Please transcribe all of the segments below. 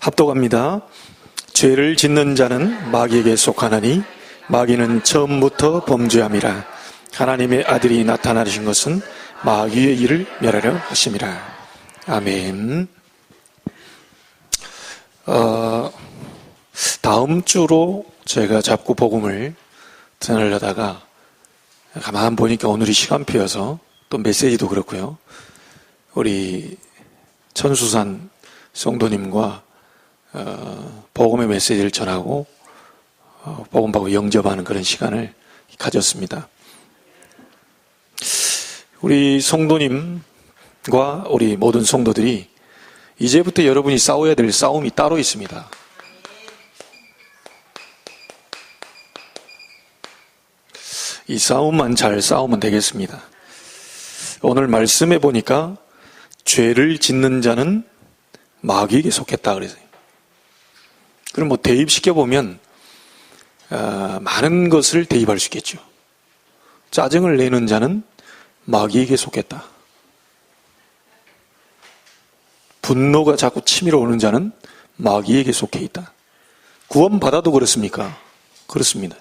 합독합니다. 죄를 짓는 자는 마귀에게 속하나니 마귀는 처음부터 범죄함이라. 하나님의 아들이 나타나신 것은 마귀의 일을 멸하려 하심이라. 아멘. 다음 주로 제가 잡고 복음을 전하려다가 가만 보니까 오늘이 시간표여서 또 메시지도 그렇고요. 우리 천수산 성도님과 복음의 메시지를 전하고 복음받고 영접하는 그런 시간을 가졌습니다. 우리 성도님과 우리 모든 성도들이 이제부터 여러분이 싸워야 될 싸움이 따로 있습니다. 이 싸움만 잘 싸우면 되겠습니다. 오늘 말씀해 보니까 죄를 짓는 자는 마귀에게 속했다 그래서요. 그럼 뭐 대입시켜 보면 많은 것을 대입할 수 있겠죠. 짜증을 내는 자는 마귀에게 속했다. 분노가 자꾸 치밀어 오는 자는 마귀에게 속해 있다. 구원받아도 그렇습니까? 그렇습니다.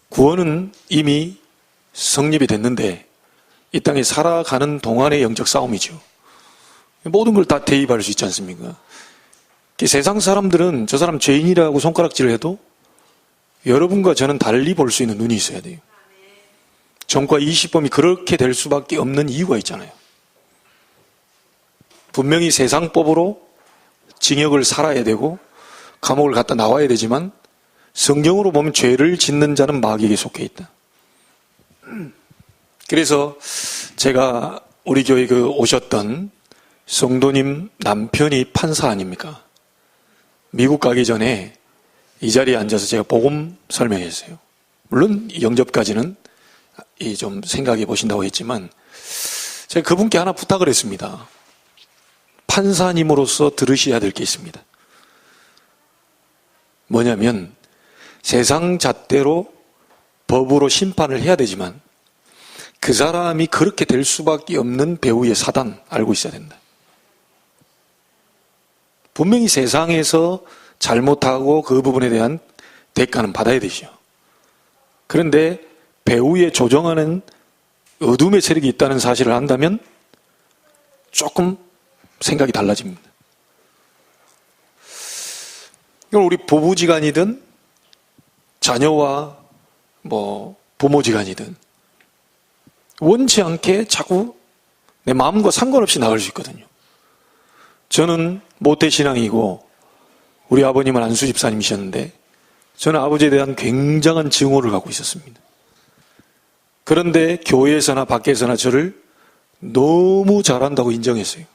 구원은 이미 성립이 됐는데 이 땅에 살아가는 동안의 영적 싸움이죠. 모든 걸 다 대입할 수 있지 않습니까? 세상 사람들은 저 사람 죄인이라고 손가락질을 해도 여러분과 저는 달리 볼 수 있는 눈이 있어야 돼요. 전과 20범이 그렇게 될 수밖에 없는 이유가 있잖아요. 분명히 세상법으로 징역을 살아야 되고 감옥을 갔다 나와야 되지만 성경으로 보면 죄를 짓는 자는 마귀에게 속해 있다. 그래서 제가 우리 교회 오셨던 성도님 남편이 판사 아닙니까? 미국 가기 전에 이 자리에 앉아서 제가 복음 설명했어요. 물론 영접까지는 좀 생각해 보신다고 했지만 제가 그분께 하나 부탁을 했습니다. 판사님으로서 들으셔야 될 게 있습니다. 뭐냐면 세상 잣대로 법으로 심판을 해야 되지만 그 사람이 그렇게 될 수밖에 없는 배후의 사단 알고 있어야 된다. 분명히 세상에서 잘못하고 그 부분에 대한 대가는 받아야 되죠. 그런데 배후에 조정하는 어둠의 세력이 있다는 사실을 안다면 조금 생각이 달라집니다. 이건 우리 부부지간이든 자녀와 부모지간이든 원치 않게 자꾸 내 마음과 상관없이 나갈 수 있거든요. 저는 모태신앙이고 우리 아버님은 안수 집사님이셨는데 저는 아버지에 대한 굉장한 증오를 갖고 있었습니다. 그런데 교회에서나 밖에서나 저를 너무 잘한다고 인정했어요.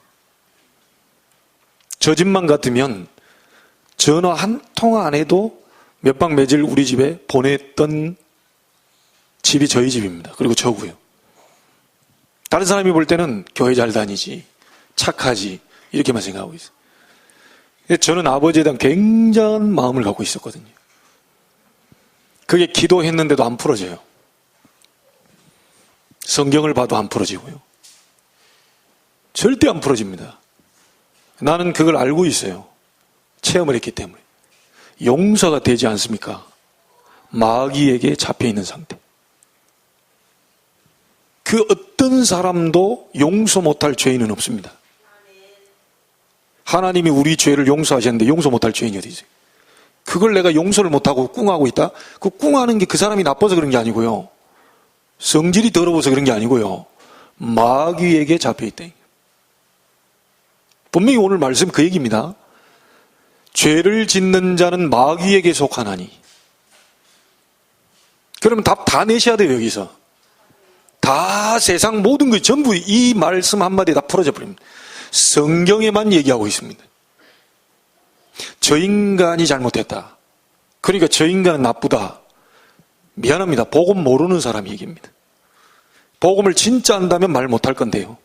저 집만 같으면 전화 한 통화 안 해도 몇 박 며칠 우리 집에 보냈던 집이 저희 집입니다. 그리고 저고요. 다른 사람이 볼 때는 교회 잘 다니지, 착하지 이렇게만 생각하고 있어요. 저는 아버지에 대한 굉장한 마음을 갖고 있었거든요. 그게 기도했는데도 안 풀어져요. 성경을 봐도 안 풀어지고요. 절대 안 풀어집니다. 나는 그걸 알고 있어요. 체험을 했기 때문에. 용서가 되지 않습니까? 마귀에게 잡혀있는 상태. 그 어떤 사람도 용서 못할 죄인은 없습니다. 하나님이 우리 죄를 용서하셨는데 용서 못할 죄인이 어디 있어요? 그걸 내가 용서를 못하고 꿍하고 있다? 그 꿍하는 게 그 사람이 나빠서 그런 게 아니고요. 성질이 더러워서 그런 게 아니고요. 마귀에게 잡혀있다. 분명히 오늘 말씀 그 얘기입니다. 죄를 짓는 자는 마귀에게 속하나니. 그러면 답 다 내셔야 돼요, 여기서. 다 세상 모든 것 전부 이 말씀 한마디에 다 풀어져 버립니다. 성경에만 얘기하고 있습니다. 저 인간이 잘못했다. 그러니까 저 인간은 나쁘다. 미안합니다. 복음 모르는 사람 얘기입니다. 복음을 진짜 안다면 말 못할 건데요.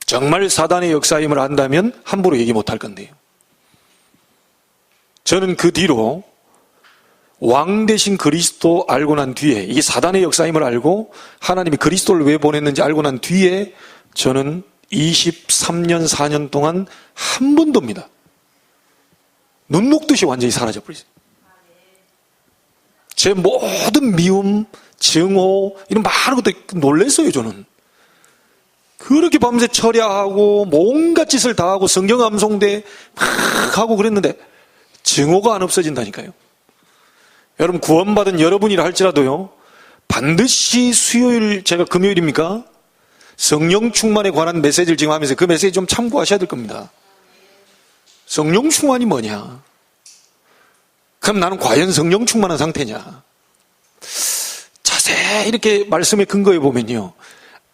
정말 사단의 역사임을 안다면 함부로 얘기 못할 건데요. 저는 그 뒤로 왕 대신 그리스도 알고 난 뒤에, 이게 사단의 역사임을 알고 하나님이 그리스도를 왜 보냈는지 알고 난 뒤에 저는 23년 4년 동안 한 번도입니다. 눈 녹듯이 완전히 사라져버렸어요. 제 모든 미움, 증오 이런 많은 것들 놀랐어요. 저는 그렇게 밤새 철야하고 온갖 짓을 다 하고 성경 암송대 막 하고 그랬는데 증오가 안 없어진다니까요. 여러분 구원받은 여러분이라 할지라도요, 반드시 수요일, 제가 금요일입니까? 성령 충만에 관한 메시지를 지금 하면서 그 메시지 좀 참고하셔야 될 겁니다. 성령 충만이 뭐냐? 그럼 나는 과연 성령 충만한 상태냐? 자세히 이렇게 말씀에 근거해 보면요,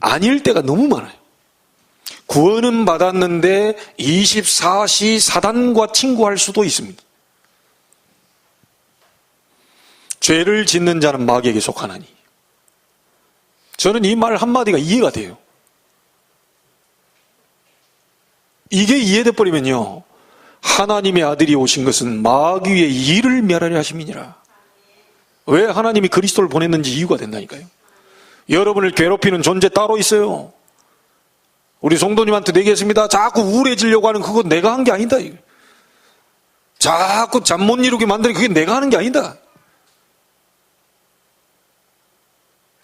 아닐 때가 너무 많아요. 구원은 받았는데 24시 사단과 친구할 수도 있습니다. 죄를 짓는 자는 마귀에게 속하나니. 저는 이 말 한마디가 이해가 돼요. 이게 이해돼 버리면요, 하나님의 아들이 오신 것은 마귀의 일을 멸하려 하심이니라. 왜 하나님이 그리스도를 보냈는지 이유가 된다니까요. 여러분을 괴롭히는 존재 따로 있어요. 우리 성도님한테 얘기했습니다. 자꾸 우울해지려고 하는 그거 내가 한 게 아니다. 자꾸 잠 못 이루게 만드는 그게 내가 하는 게 아니다.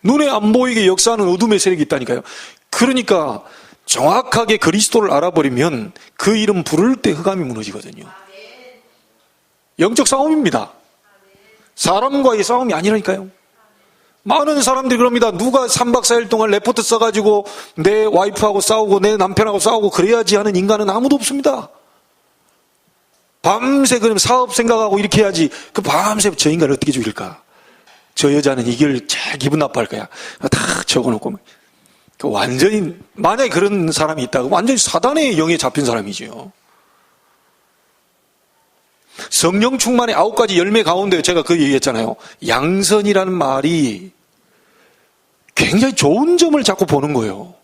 눈에 안 보이게 역사하는 어둠의 세력이 있다니까요. 그러니까 정확하게 그리스도를 알아버리면 그 이름 부를 때 흑암이 무너지거든요. 영적 싸움입니다. 사람과의 싸움이 아니라니까요. 많은 사람들이 그럽니다. 누가 3박 4일 동안 레포트 써가지고 내 와이프하고 싸우고 내 남편하고 싸우고 그래야지 하는 인간은 아무도 없습니다. 밤새 그럼 사업 생각하고 이렇게 해야지. 그 밤새 저 인간을 어떻게 죽일까? 저 여자는 이걸 제일 기분 나빠할 거야. 다 적어놓고. 완전히, 만약에 그런 사람이 있다고 완전히 사단의 영에 잡힌 사람이죠. 성령 충만의 9가지 열매 가운데 제가 그 얘기했잖아요. 양선이라는 말이 굉장히 좋은 점을 자꾸 보는 거예요.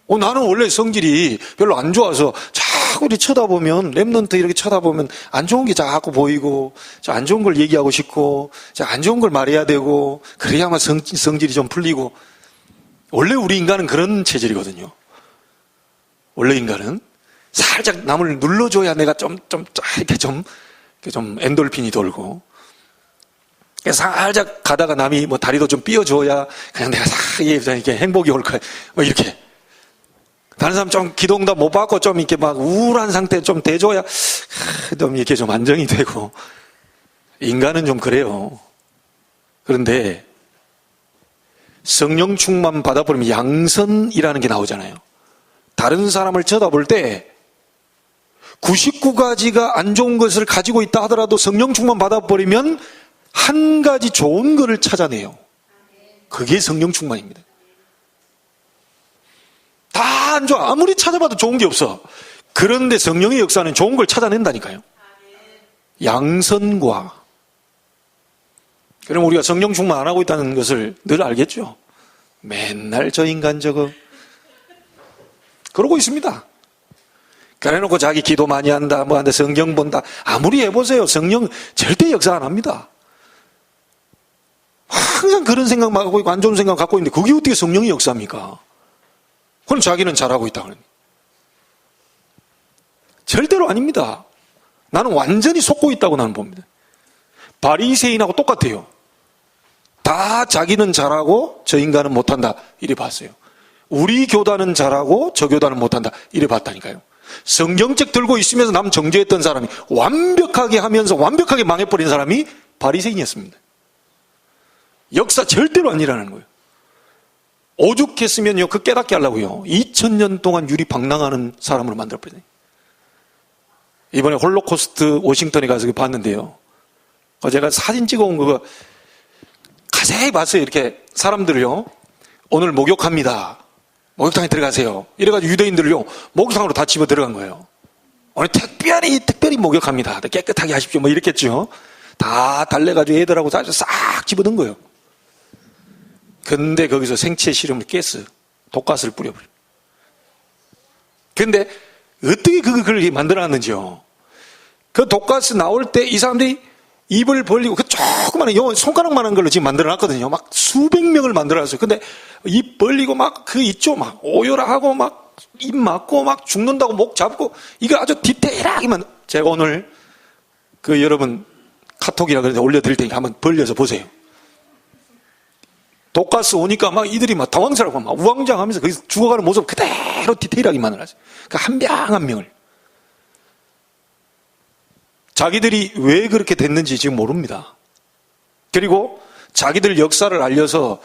나는 원래 성질이 별로 안 좋아서 자꾸 이렇게 쳐다보면, 랩넌트 이렇게 쳐다보면 안 좋은 게 자꾸 보이고, 안 좋은 걸 얘기하고 싶고, 안 좋은 걸 말해야 되고, 그래야만 성질이 좀 풀리고. 원래 우리 인간은 그런 체질이거든요. 원래 인간은 살짝 남을 눌러줘야 내가 이렇게 좀 엔돌핀이 돌고, 살짝 가다가 남이 뭐 다리도 좀 삐어줘야 그냥 내가 싹 이렇게 행복이 올 거야. 뭐 이렇게. 다른 사람 좀 기도응답 못 받고 좀 이렇게 막 우울한 상태 좀 돼줘야 좀 이렇게 좀 안정이 되고. 인간은 좀 그래요. 그런데 성령 충만 받아버리면 양선이라는 게 나오잖아요. 다른 사람을 쳐다볼 때 99가지가 안 좋은 것을 가지고 있다 하더라도 성령 충만 받아버리면 한 가지 좋은 것을 찾아내요. 그게 성령 충만입니다. 다 안 좋아. 아무리 찾아봐도 좋은 게 없어. 그런데 성령의 역사는 좋은 걸 찾아낸다니까요. 양선과. 그럼 우리가 성령 충만 안 하고 있다는 것을 늘 알겠죠. 맨날 저 인간 저거 그러고 있습니다. 그래놓고 자기 기도 많이 한다, 뭐 한다, 성경 본다. 아무리 해보세요. 성령 절대 역사 안 합니다. 항상 그런 생각만 하고 있고 안 좋은 생각 갖고 있는데 그게 어떻게 성령의 역사입니까? 그럼 자기는 잘하고 있다 그러니. 절대로 아닙니다. 나는 완전히 속고 있다고 나는 봅니다. 바리새인하고 똑같아요. 다 자기는 잘하고 저 인간은 못한다 이래 봤어요. 우리 교단은 잘하고 저 교단은 못한다 이래 봤다니까요. 성경책 들고 있으면서 남 정죄했던 사람이 완벽하게 하면서 완벽하게 망해버린 사람이 바리새인이었습니다. 역사 절대로 아니라는 거예요. 오죽했으면요, 그 깨닫게 하려고요. 2000년 동안 유리방랑하는 사람으로 만들어버리네. 이번에 홀로코스트 워싱턴에 가서 봤는데요. 제가 사진 찍어온 거 자세히 봤어요. 이렇게 사람들을요, 오늘 목욕합니다. 목욕탕에 들어가세요. 이래가지고 유대인들을요, 목욕탕으로 다 집어 들어간 거예요. 오늘 특별히 목욕합니다. 깨끗하게 하십시오. 뭐 이랬겠죠. 다 달래가지고 애들하고 싹 집어 넣은 거예요. 근데 거기서 생체 실험을 깼어요. 독가스를 뿌려버려요. 근데 어떻게 그걸 만들어놨는지요. 그 독가스 나올 때 이 사람들이 입을 벌리고 그 조그마한 손가락만한 걸로 지금 만들어놨거든요. 막 수백 명을 만들어놨어요. 근데 입 벌리고 막 그 있죠. 막 오열하고 막 입 막고 막 죽는다고 목 잡고 이걸 아주 디테일하게만. 제가 오늘 여러분 카톡이라 그런데 올려드릴 테니까 한번 벌려서 보세요. 독가스 오니까 막 이들이 막 당황스럽고 막 우왕좌왕하면서 거기서 죽어가는 모습 그대로 디테일하게 만들어놨어요. 그 한 명 한 명을. 자기들이 왜 그렇게 됐는지 지금 모릅니다. 그리고 자기들 역사를 알려서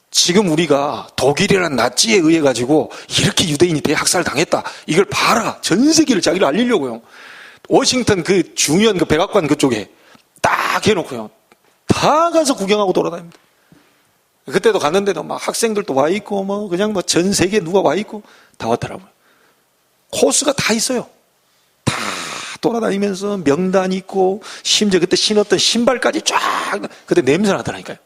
지금 우리가 독일이라는 나치에 의해 가지고 이렇게 유대인이 대학살 당했다. 이걸 봐라. 전 세계를 자기를 알리려고요. 워싱턴 그 중요한 그 백악관 그쪽에 딱 해놓고요. 다 가서 구경하고 돌아다닙니다. 그때도 갔는데도 막 학생들도 와 있고 뭐 그냥 뭐 전 세계 누가 와 있고 다 왔더라고요. 코스가 다 있어요. 다 돌아다니면서 명단 있고 심지어 그때 신었던 신발까지 쫙 그때 냄새 나더라니까요.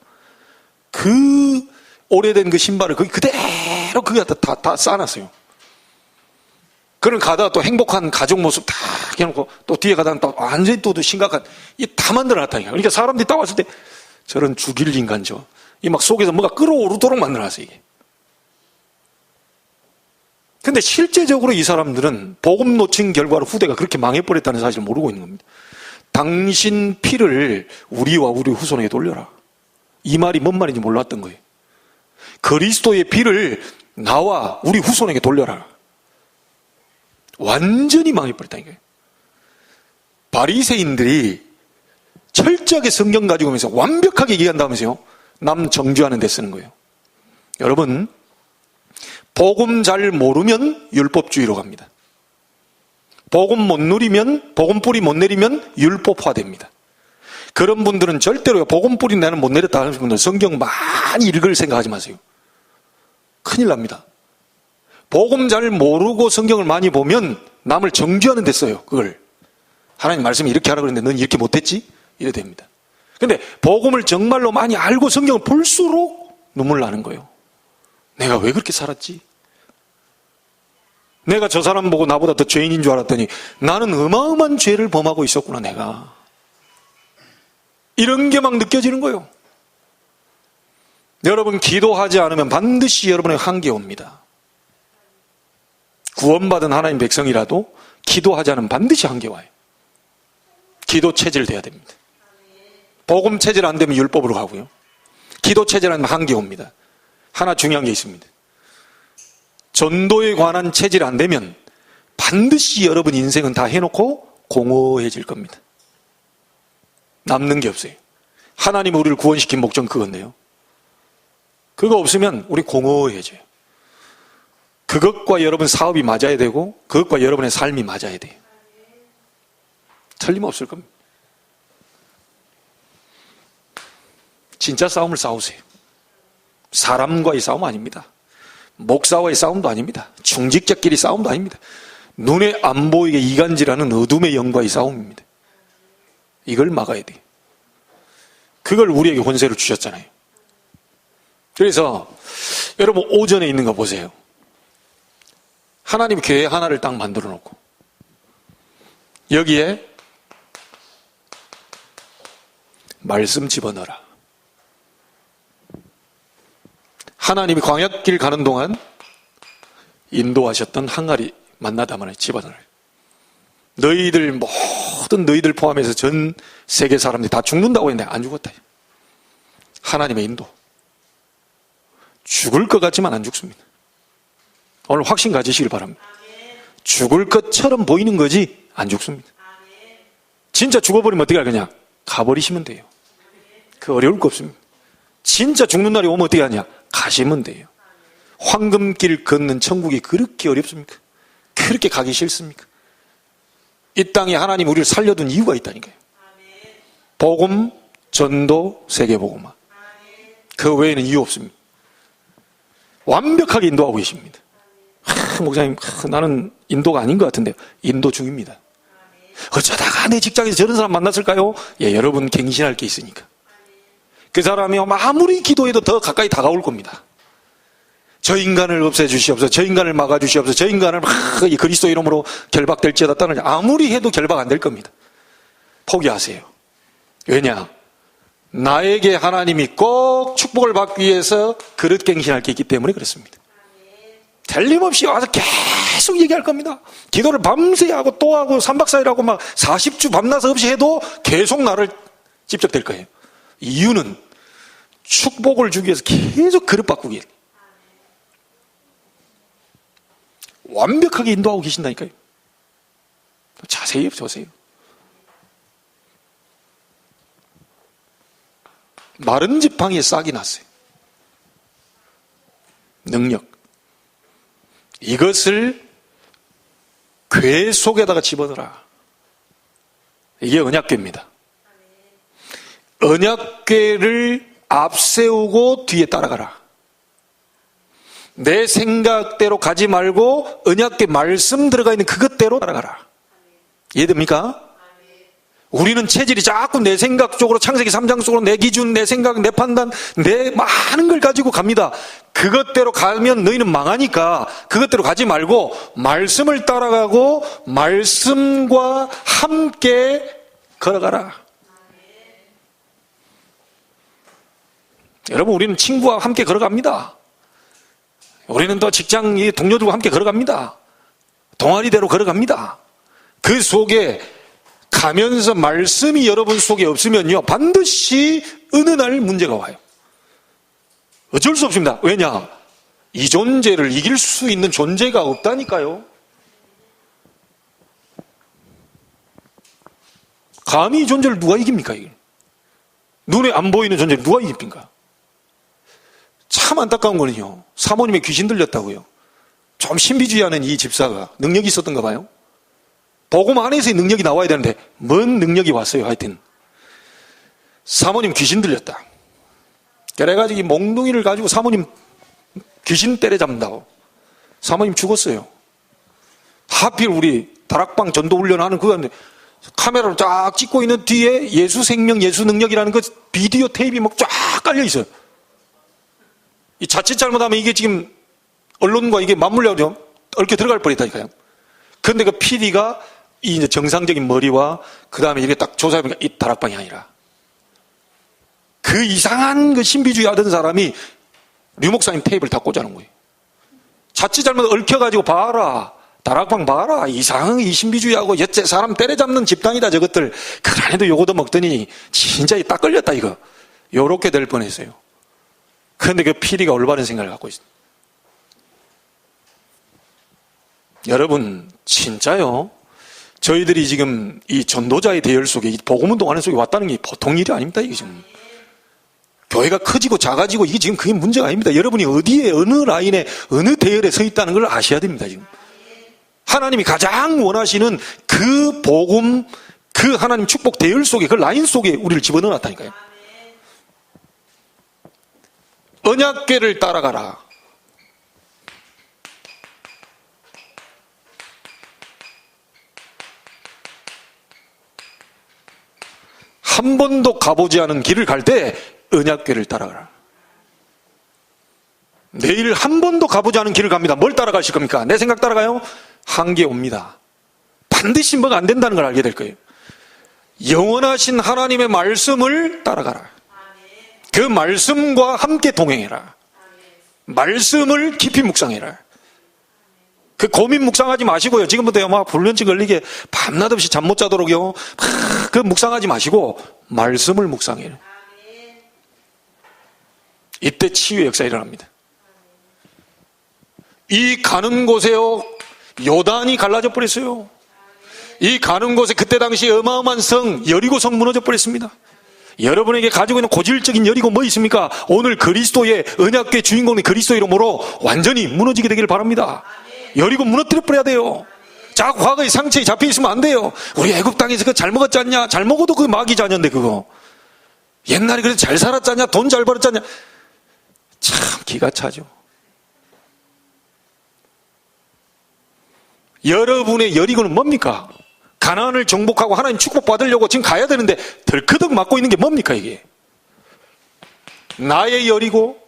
그 오래된 그 신발을 거기 그대로 거기 다 쌓아놨어요. 그런 가다가 또 행복한 가족 모습 다 해놓고 또 뒤에 가다가 또 완전히 또 심각한 이 다 만들어놨다니까요. 그러니까 사람들이 딱 왔을 때 저런 죽일 인간죠. 이 막 속에서 뭐가 끓어오르도록 만들어놨어요, 이게. 근데 실제적으로 이 사람들은 복음 놓친 결과로 후대가 그렇게 망해버렸다는 사실을 모르고 있는 겁니다. 당신 피를 우리와 우리 후손에게 돌려라. 이 말이 뭔 말인지 몰랐던 거예요. 그리스도의 피를 나와 우리 후손에게 돌려라. 완전히 망해버렸다니까요. 바리새인들이 철저하게 성경 가지고 오면서 완벽하게 얘기한다면서요. 남 정죄하는 데 쓰는 거예요. 여러분, 복음 잘 모르면 율법주의로 갑니다. 복음 못 누리면, 복음 뿌리 못 내리면 율법화됩니다. 그런 분들은 절대로 복음 뿌리 나는 못 내렸다 하는 분들은 성경 많이 읽을 생각하지 마세요. 큰일 납니다. 복음 잘 모르고 성경을 많이 보면 남을 정죄하는 데 써요. 그걸 하나님 말씀이 이렇게 하라 그랬는데 넌 이렇게 못했지? 이래 됩니다. 근데 복음을 정말로 많이 알고 성경을 볼수록 눈물 나는 거예요. 내가 왜 그렇게 살았지? 내가 저 사람 보고 나보다 더 죄인인 줄 알았더니 나는 어마어마한 죄를 범하고 있었구나, 내가. 이런 게 막 느껴지는 거예요. 여러분, 기도하지 않으면 반드시 여러분의 한계 옵니다. 구원받은 하나님 백성이라도 기도하지 않으면 반드시 한계 와요. 기도 체질돼야 됩니다. 복음 체질 안 되면 율법으로 가고요. 기도 체질 안 되면 한계 옵니다. 하나 중요한 게 있습니다. 전도에 관한 체질 안 되면 반드시 여러분 인생은 다 해놓고 공허해질 겁니다. 남는 게 없어요. 하나님 우리를 구원시킨 목적은 그건데요. 그거 없으면 우리 공허해져요. 그것과 여러분 사업이 맞아야 되고 그것과 여러분의 삶이 맞아야 돼요. 틀림없을 겁니다. 진짜 싸움을 싸우세요. 사람과의 싸움 아닙니다. 목사와의 싸움도 아닙니다. 중직자끼리 싸움도 아닙니다. 눈에 안 보이게 이간질하는 어둠의 영과의 싸움입니다. 이걸 막아야 돼요. 그걸 우리에게 권세를 주셨잖아요. 그래서 여러분 오전에 있는 거 보세요. 하나님 교회 하나를 딱 만들어 놓고 여기에 말씀 집어넣어라. 하나님이 광야길 가는 동안 인도하셨던 항아리 만나다만에 집어넣어요. 모든 너희들 포함해서 전 세계 사람들이 다 죽는다고 했는데 안 죽었다. 하나님의 인도. 죽을 것 같지만 안 죽습니다. 오늘 확신 가지시길 바랍니다. 죽을 것처럼 보이는 거지 안 죽습니다. 진짜 죽어버리면 어떻게 하겠냐? 가버리시면 돼요. 그 어려울 거 없습니다. 진짜 죽는 날이 오면 어떻게 하냐? 가시면 돼요. 황금길 걷는 천국이 그렇게 어렵습니까? 그렇게 가기 싫습니까? 이 땅에 하나님 우리를 살려둔 이유가 있다니까요. 복음, 전도, 세계복음화. 그 외에는 이유 없습니다. 완벽하게 인도하고 계십니다. 목사님, 나는 인도가 아닌 것 같은데 인도 중입니다. 어쩌다가 내 직장에서 저런 사람 만났을까요? 예, 여러분 갱신할 게 있으니까. 그 사람이 아무리 기도해도 더 가까이 다가올 겁니다. 저 인간을 없애주시옵소서, 저 인간을 막아주시옵소서, 저 인간을 그리스도 이름으로 결박될지어다 떠나지. 아무리 해도 결박 안 될 겁니다. 포기하세요. 왜냐? 나에게 하나님이 꼭 축복을 받기 위해서 그릇 갱신할 게 있기 때문에 그렇습니다. 틀림없이 와서 계속 얘기할 겁니다. 기도를 밤새 하고 또 하고 3박 4일 하고 막 40주 밤낮 없이 해도 계속 나를 집적될 거예요. 이유는 축복을 주기 위해서 계속 그릇 바꾸기. 완벽하게 인도하고 계신다니까요. 자세히 보세요. 마른 지팡이에 싹이 났어요. 능력. 이것을 궤 속에다가 집어넣어라. 이게 언약궤입니다. 언약궤를 앞세우고 뒤에 따라가라. 내 생각대로 가지 말고 언약궤 말씀 들어가 있는 그것대로 따라가라. 이해됩니까? 우리는 체질이 자꾸 내 생각 쪽으로, 창세기 3장 쪽으로 내 기준, 내 생각, 내 판단, 내 많은 걸 가지고 갑니다. 그것대로 가면 너희는 망하니까 그것대로 가지 말고 말씀을 따라가고 말씀과 함께 걸어가라. 여러분, 우리는 친구와 함께 걸어갑니다. 우리는 또 직장 동료들과 함께 걸어갑니다. 동아리대로 걸어갑니다. 그 속에 가면서 말씀이 여러분 속에 없으면요, 반드시 어느 날 문제가 와요. 어쩔 수 없습니다. 왜냐? 이 존재를 이길 수 있는 존재가 없다니까요. 감히 이 존재를 누가 이깁니까? 이걸? 눈에 안 보이는 존재를 누가 이깁니까? 참 안타까운 거는요, 사모님의 귀신 들렸다고요. 좀 신비주의하는 이 집사가 능력이 있었던가 봐요. 복음 안에서의 능력이 나와야 되는데 뭔 능력이 왔어요. 하여튼 사모님 귀신 들렸다. 그래가지고 이 몽둥이를 가지고 사모님 귀신 때려잡는다고. 사모님 죽었어요. 하필 우리 다락방 전도 훈련하는 그거 카메라로 쫙 찍고 있는 뒤에 예수 생명, 예수 능력이라는 그 비디오 테이프가 막 쫙 깔려 있어요. 이 자칫 잘못하면 이게 지금 언론과 이게 맞물려서 얽혀 들어갈 뻔했다니까요. 그런데 그 PD가 이 이제 정상적인 머리와 그 다음에 이렇게 딱 조사해보니까 이 다락방이 아니라 그 이상한 그 신비주의 하던 사람이 류 목사님 테이프를 다 꽂아놓은 거예요. 자칫 잘못 얽혀가지고 봐라. 다락방 봐라. 이상한 이 신비주의하고 여째 사람 때려잡는 집단이다 저것들. 그래도 요거도 먹더니 진짜 딱 걸렸다 이거. 요렇게 될 뻔했어요. 그런데 그 PD가 올바른 생각을 갖고 있습니다. 여러분 진짜요? 저희들이 지금 이 전도자의 대열 속에 이 복음운동하는 속에 왔다는 게 보통 일이 아닙니다. 이게 지금 교회가 커지고 작아지고 이게 지금 그게 문제가 아닙니다. 여러분이 어디에 어느 라인에 어느 대열에 서 있다는 걸 아셔야 됩니다. 지금 하나님이 가장 원하시는 그 복음, 그 하나님 축복 대열 속에 그 라인 속에 우리를 집어넣어 놨다니까요. 언약궤를 따라가라. 한 번도 가보지 않은 길을 갈 때 언약궤를 따라가라. 내일 한 번도 가보지 않은 길을 갑니다. 뭘 따라가실 겁니까? 내 생각 따라가요? 한계 옵니다. 반드시 뭐가 안 된다는 걸 알게 될 거예요. 영원하신 하나님의 말씀을 따라가라. 그 말씀과 함께 동행해라. 말씀을 깊이 묵상해라. 그 고민 묵상하지 마시고요. 지금부터 막 불면증 걸리게 밤낮 없이 잠 못 자도록요. 그 묵상하지 마시고 말씀을 묵상해라. 이때 치유의 역사 일어납니다. 이 가는 곳에요, 요단이 갈라져 버렸어요. 이 가는 곳에 그때 당시 어마어마한 성 여리고성 무너져 버렸습니다. 여러분에게 가지고 있는 고질적인 여리고 뭐 있습니까? 오늘 그리스도의 언약궤 주인공인 그리스도 이름으로 완전히 무너지게 되기를 바랍니다. 여리고 무너뜨려 버려야 돼요. 자, 과거의 상처에 잡혀 있으면 안 돼요. 우리 애굽 땅에서 그거 잘 먹었지 않냐? 잘 먹어도 그 마귀 자녀인데 그거. 옛날에 그래도 잘 살았지 않냐? 돈 잘 벌었지 않냐? 참 기가 차죠. 여러분의 여리고는 뭡니까? 가나안을 정복하고 하나님 축복받으려고 지금 가야 되는데 덜커덕 맞고 있는 게 뭡니까 이게? 나의 여리고,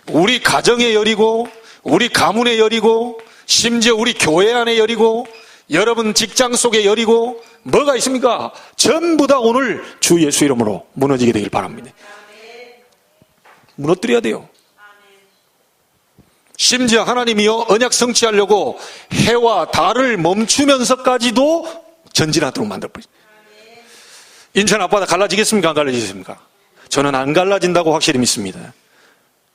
우리 가정의 여리고, 우리 가문의 여리고, 심지어 우리 교회 안의 여리고, 여러분 직장 속의 여리고, 뭐가 있습니까? 전부 다 오늘 주 예수 이름으로 무너지게 되길 바랍니다. 무너뜨려야 돼요. 심지어 하나님이요 언약 성취하려고 해와 달을 멈추면서까지도 전진하도록 만들어버렸어요. 인천 앞바다 갈라지겠습니까? 안 갈라지겠습니까? 저는 안 갈라진다고 확실히 믿습니다.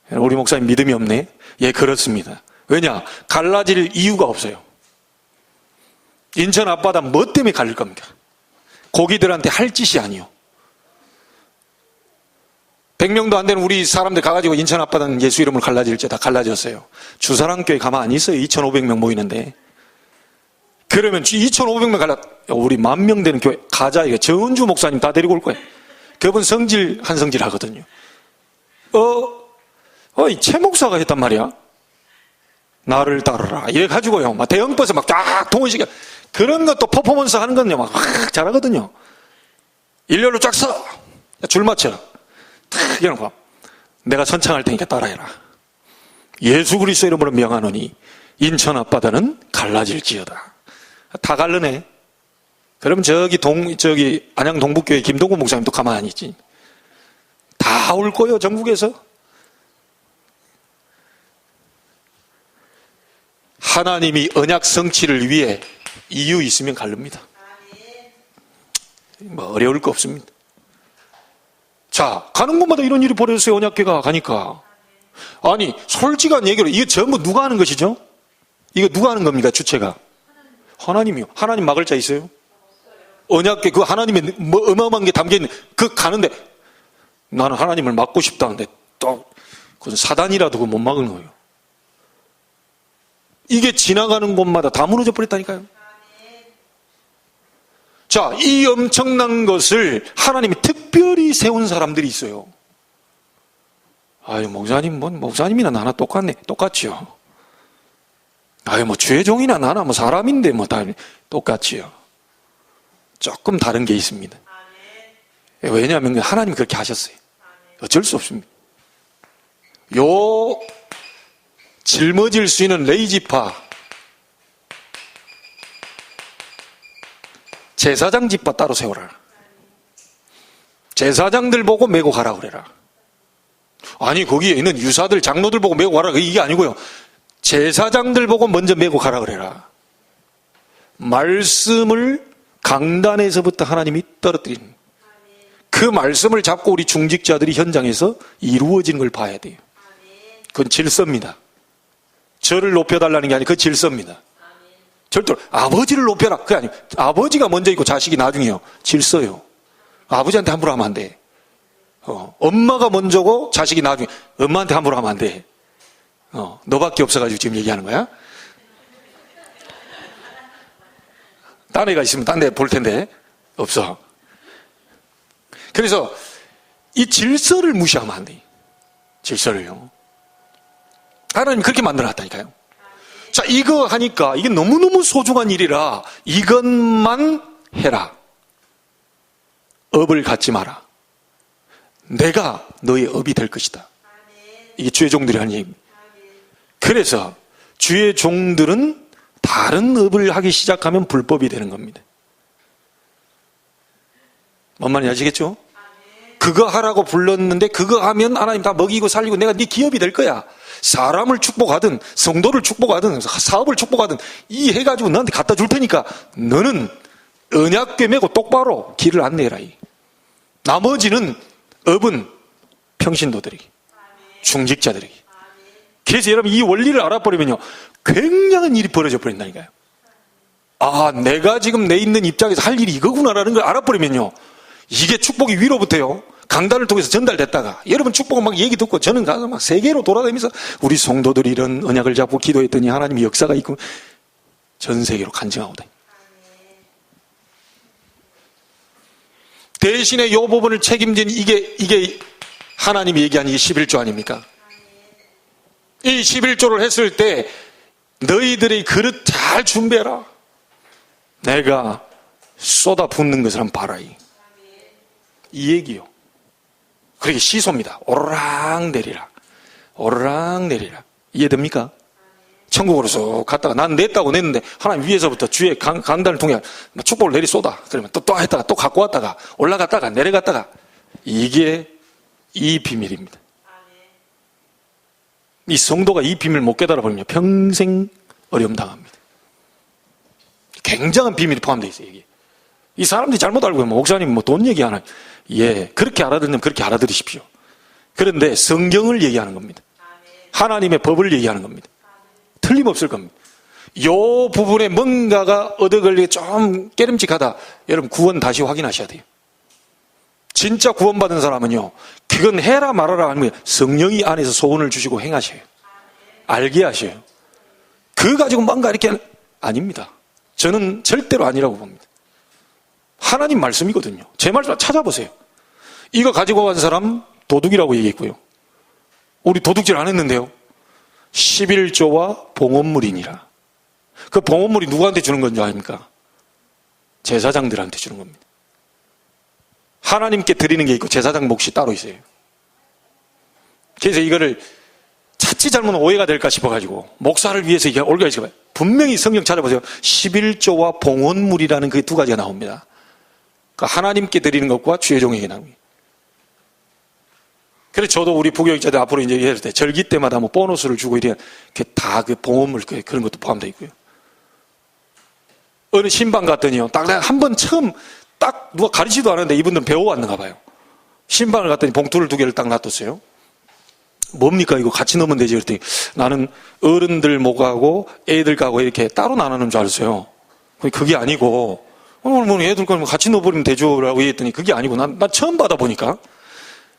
우리 목사님 믿음이 없네? 예, 그렇습니다. 왜냐? 갈라질 이유가 없어요. 인천 앞바다 뭐 때문에 갈릴 겁니까? 고기들한테 할 짓이 아니요. 100명도 안 되는 우리 사람들 가가지고 인천 앞바다는 예수 이름으로 갈라질지 다 갈라졌어요. 주사랑교회 가만 안 있어요. 2,500명 모이는데. 그러면 2,500명 갈라, 우리 10,000명 되는 교회 가자. 이거 정은주 목사님 다 데리고 올 거예요. 그분 성질 한 성질 하거든요. 이 최 목사가 했단 말이야. 나를 따르라. 이래 가지고요. 막 대형버스 막 쫙 동원시켜. 그런 것도 퍼포먼스 하는 건요. 막 잘하거든요. 일렬로 쫙 서. 줄 맞춰. 탁 이러고. 내가 선창할 테니까 따라해라. 예수 그리스도 이름으로 명하노니 인천 앞바다는 갈라질지어다. 다 갈르네. 그럼 저기 안양 동북교회 김동구 목사님도 가만히 안 있지. 다 올 거예요, 전국에서. 하나님이 언약 성취를 위해 이유 있으면 갈릅니다. 뭐 어려울 거 없습니다. 자, 가는 곳마다 이런 일이 벌어졌어요. 언약궤가 가니까. 아니, 솔직한 얘기로 이거 전부 누가 하는 것이죠? 이거 누가 하는 겁니까? 주체가. 하나님이요. 하나님 막을 자 있어요? 언약궤 그 하나님의 뭐 어마어마한 게 담겨있는 그 가는데 나는 하나님을 막고 싶다는데 또 그건 사단이라도 그거 못 막는 거예요. 이게 지나가는 곳마다 다 무너져 버렸다니까요. 자, 이 엄청난 것을 하나님이 특별히 세운 사람들이 있어요. 아유, 목사님이나 나나 똑같네. 똑같지요. 아유, 주의 종이나 나나 사람인데 다 똑같지요. 조금 다른 게 있습니다. 왜냐하면 하나님이 그렇게 하셨어요. 어쩔 수 없습니다. 요 짊어질 수 있는 레이지파 제사장 집파 따로 세워라. 제사장들 보고 메고 가라 그래라. 아니 거기에 있는 유사들 장로들 보고 메고 가라 이게 아니고요. 제사장들 보고 먼저 메고 가라 그래라. 말씀을 강단에서부터 하나님이 떨어뜨린 그 말씀을 잡고 우리 중직자들이 현장에서 이루어지는 걸 봐야 돼요. 그건 질서입니다. 저를 높여달라는 게 아니고 그 질서입니다. 절대로 아버지를 높여라 그게 아니에요. 아버지가 먼저 있고 자식이 나중이요. 질서요. 아버지한테 함부로 하면 안 돼. 엄마가 먼저고 자식이 나중에. 엄마한테 함부로 하면 안 돼. 너밖에 없어가지고 지금 얘기하는 거야. 딴 애가 있으면 딴 데 볼 텐데 없어. 그래서 이 질서를 무시하면 안 돼. 질서를요. 하나님 그렇게 만들어놨다니까요. 자, 이거 하니까 이게 너무너무 소중한 일이라 이것만 해라. 업을 갖지 마라. 내가 너의 업이 될 것이다. 이게 주의 종들이 하는 얘기입니다. 그래서 주의 종들은 다른 업을 하기 시작하면 불법이 되는 겁니다. 뭔 말인지 아시겠죠? 그거 하라고 불렀는데 그거 하면 하나님 다 먹이고 살리고 내가 네 기업이 될 거야. 사람을 축복하든 성도를 축복하든 사업을 축복하든 이 해가지고 너한테 갖다 줄 테니까 너는 언약궤 메고 똑바로 길을 안내해라. 나머지는 업은 평신도들에게, 중직자들에게. 그래서 여러분 이 원리를 알아버리면요 굉장한 일이 벌어져 버린다니까요. 아, 내가 지금 내 있는 입장에서 할 일이 이거구나라는 걸 알아버리면요 이게 축복이 위로부터요 강단을 통해서 전달됐다가 여러분 축복은 막 얘기 듣고 저는 가서 막 세계로 돌아다니면서 우리 성도들이 이런 언약을 잡고 기도했더니 하나님의 역사가 있고 전 세계로 간증하거든. 대신에 요 부분을 책임진 이게 하나님이 얘기한 이 11조 아닙니까? 이 11조를 했을 때 너희들의 그릇 잘 준비해라. 내가 쏟아 붓는 것을 한번 봐라. 이 얘기요. 그렇게 시소입니다. 오르락 내리라. 오르락 내리라. 이해됩니까? 천국으로 쏙 갔다가 난 냈다고 냈는데 하나님 위에서부터 주의 강단을 통해 축복을 내리 쏟아. 그러면 또 했다가 또 갖고 왔다가 올라갔다가 내려갔다가 이게 이 비밀입니다. 이 성도가 이 비밀을 못 깨달아 버리면 평생 어려움 당합니다. 굉장한 비밀이 포함되어 있어요. 이게. 이 사람들이 잘못 알고 있면 목사님 뭐 돈 얘기하나? 예, 그렇게 알아들으면 그렇게 알아들으십시오. 그런데 성경을 얘기하는 겁니다. 하나님의 법을 얘기하는 겁니다. 틀림없을 겁니다. 요 부분에 뭔가가 얻어걸리게 좀 깨름직하다. 여러분 구원 다시 확인하셔야 돼요. 진짜 구원받은 사람은요, 그건 해라 말아라 하는 거예요. 성령이 안에서 소원을 주시고 행하셔요. 알게 하셔요. 그거 가지고 뭔가 이렇게 아닙니다. 저는 절대로 아니라고 봅니다. 하나님 말씀이거든요. 제 말씀 찾아보세요. 이거 가지고 간 사람 도둑이라고 얘기했고요. 우리 도둑질 안 했는데요. 11조와 봉헌물이니라. 그 봉헌물이 누구한테 주는 건지 아닙니까? 제사장들한테 주는 겁니다. 하나님께 드리는 게 있고 제사장 몫이 따로 있어요. 그래서 이거를 자칫 잘못 오해가 될까 싶어가지고 목사를 위해서 이게 올가 있어요. 분명히 성경 찾아보세요. 11조와 봉헌물이라는 그 두 가지가 나옵니다. 그러니까 하나님께 드리는 것과 주의 종에게 나옵니다. 그래서 저도 우리 부교육자들 앞으로 이제 이럴 때 절기 때마다 뭐 보너스를 주고 이래 다 그 봉헌물 그런 것도 포함되어 있고요. 어느 신방 갔더니요, 딱 한 번 처음 딱 누가 가르치지도 않았는데 이분들은 배워왔는가 봐요. 신방을 갔더니 봉투를 2개를 딱 놔뒀어요. 뭡니까 이거 같이 넣으면 되지 그랬더니 나는 어른들 목하고 애들 가고 이렇게 따로 나누는 줄 알았어요. 그게 아니고 뭐 애들 거는 같이 넣어버리면 되죠 라고 얘기했더니 그게 아니고 난 처음 받아보니까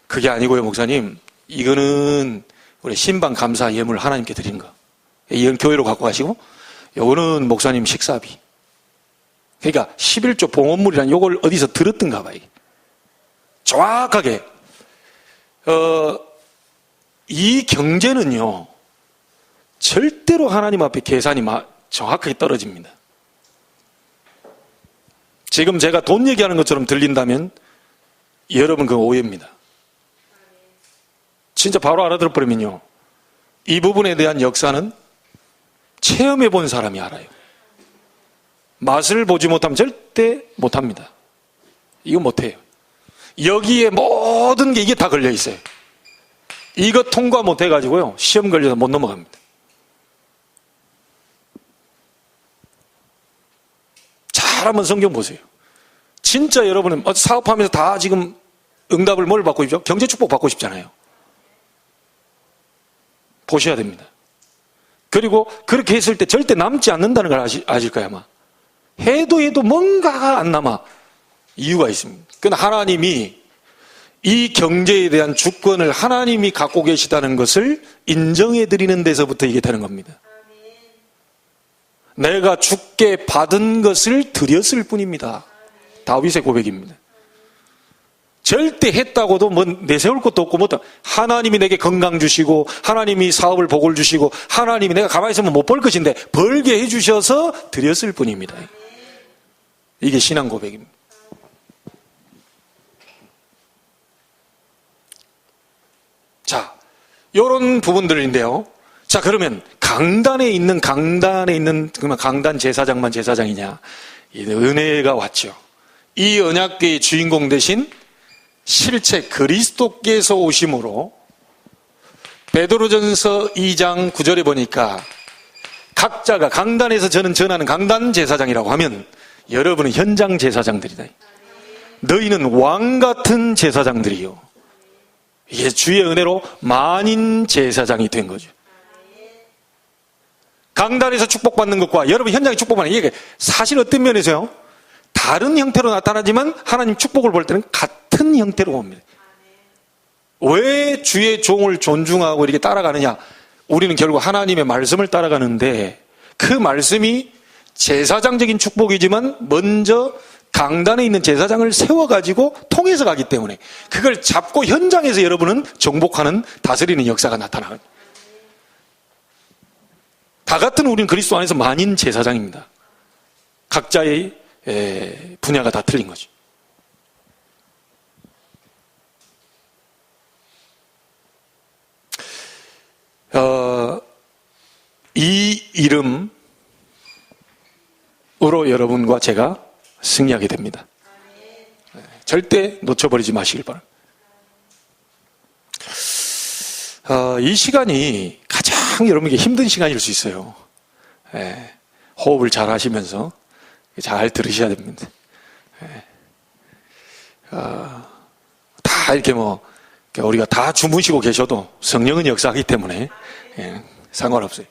그게 아니고요 목사님, 이거는 우리 신방 감사 예물 하나님께 드리는 거, 이건 교회로 갖고 가시고 요거는 목사님 식사비. 그러니까 11조 봉헌물이란 요걸 어디서 들었던가 봐요. 정확하게 이 경제는요 절대로 하나님 앞에 계산이 정확하게 떨어집니다. 지금 제가 돈 얘기하는 것처럼 들린다면 여러분 그건 오해입니다. 진짜 바로 알아들어버리면요, 이 부분에 대한 역사는 체험해 본 사람이 알아요. 맛을 보지 못하면 절대 못합니다. 이거 못해요. 여기에 모든 게 이게 다 걸려 있어요. 이거 통과 못해가지고요 시험 걸려서 못 넘어갑니다. 잘 한번 성경 보세요. 진짜 여러분은 사업하면서 다 지금 응답을 뭘 받고 싶죠? 경제 축복 받고 싶잖아요. 보셔야 됩니다. 그리고 그렇게 했을 때 절대 남지 않는다는 걸 아실 거예요 아마. 해도 뭔가가 안 남아. 이유가 있습니다. 그건 하나님이 이 경제에 대한 주권을 하나님이 갖고 계시다는 것을 인정해 드리는 데서부터 이게 되는 겁니다. 내가 주께 받은 것을 드렸을 뿐입니다. 다윗의 고백입니다. 절대 했다고도 뭐 내세울 것도 없고 뭐 하나님이 내게 건강 주시고 하나님이 사업을 복을 주시고 하나님이 내가 가만히 있으면 못 벌 것인데 벌게 해주셔서 드렸을 뿐입니다. 이게 신앙 고백입니다. 자, 요런 부분들인데요. 자, 그러면 강단에 있는 그러면 강단 제사장만 제사장이냐? 이 은혜가 왔죠. 이 언약궤의 주인공 대신 실체 그리스도께서 오심으로 베드로전서 2장 9절에 보니까 각자가 강단에서 저는 전하는 강단 제사장이라고 하면 여러분은 현장 제사장들이다. 너희는 왕 같은 제사장들이요. 이게 주의 은혜로 만인 제사장이 된 거죠. 강단에서 축복받는 것과 여러분 현장에 축복받는 이게 사실 어떤 면에서요? 다른 형태로 나타나지만 하나님 축복을 볼 때는 같은 형태로 봅니다. 왜 주의 종을 존중하고 이렇게 따라가느냐? 우리는 결국 하나님의 말씀을 따라가는데 그 말씀이 제사장적인 축복이지만 먼저 강단에 있는 제사장을 세워가지고 통해서 가기 때문에 그걸 잡고 현장에서 여러분은 정복하는 다스리는 역사가 나타나요. 다 같은 우리는 그리스도 안에서 만인 제사장입니다. 각자의 분야가 다 틀린 거죠. 이 이름으로 여러분과 제가 승리하게 됩니다. 절대 놓쳐버리지 마시길 바랍니다. 이 시간이 가장 참 여러분에게 힘든 시간일 수 있어요. 예, 호흡을 잘 하시면서 잘 들으셔야 됩니다. 예. 다 이렇게 우리가 다 주무시고 계셔도 성령은 역사하기 때문에 예, 상관없어요.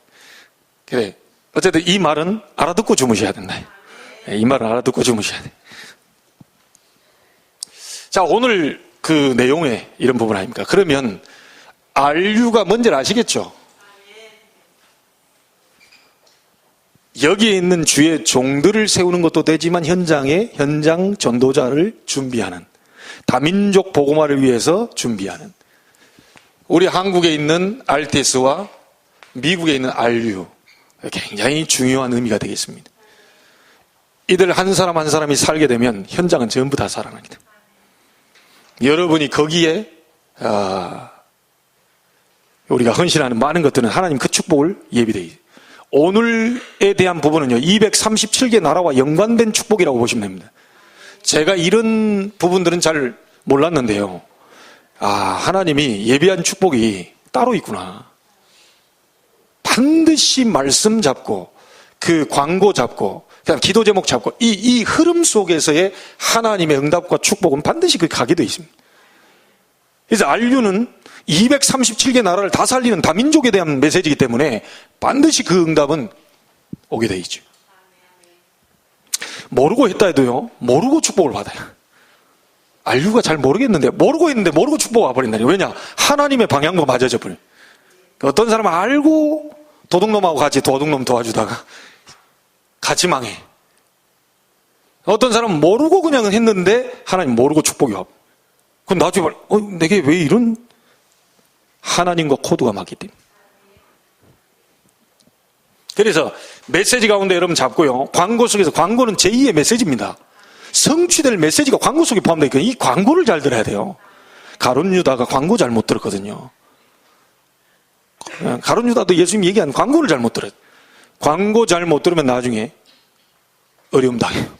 그래, 어쨌든 이 말은 알아듣고 주무셔야 된다. 예, 이 말은 알아듣고 주무셔야 돼. 자, 오늘 그 내용의 이런 부분 아닙니까? 그러면 RU가 뭔지를 아시겠죠? 여기에 있는 주의 종들을 세우는 것도 되지만 현장 전도자를 준비하는, 다민족 복음화를 위해서 준비하는, 우리 한국에 있는 RTS와 미국에 있는 RU, 굉장히 중요한 의미가 되겠습니다. 이들 한 사람 한 사람이 살게 되면 현장은 전부 다 살아납니다. 여러분이 거기에 우리가 헌신하는 많은 것들은 하나님 그 축복을 예비되어 있어요. 오늘에 대한 부분은요, 237개 나라와 연관된 축복이라고 보시면 됩니다. 제가 이런 부분들은 잘 몰랐는데요. 하나님이 예비한 축복이 따로 있구나. 반드시 말씀 잡고, 그 광고 잡고, 그냥 기도 제목 잡고, 이 흐름 속에서의 하나님의 응답과 축복은 반드시 그 가게 되어 있습니다. 그래서 RU는 237개 나라를 다 살리는 다민족에 대한 메시지이기 때문에 반드시 그 응답은 오게 되어 있죠. 모르고 했다 해도요, 모르고 축복을 받아요. RU가 잘 모르겠는데, 모르고 했는데 모르고 축복 와버린다니. 왜냐? 하나님의 방향과 맞아져 버려요. 어떤 사람은 알고 도둑놈하고 같이 도둑놈 도와주다가 같이 망해. 어떤 사람은 모르고 그냥 했는데 하나님 모르고 축복이 와. 그럼 나중에 내게 왜 이런, 하나님과 코드가 맞기 때문에. 그래서 메시지 가운데 여러분 잡고요, 광고 속에서, 광고는 제2의 메시지입니다. 성취될 메시지가 광고 속에 포함되어 있거든요. 이 광고를 잘 들어야 돼요. 가룟 유다가 광고 잘못 들었거든요. 가룟 유다도 예수님 얘기한 광고를 잘못 들어요. 광고 잘못 들으면 나중에 어려움 당해요.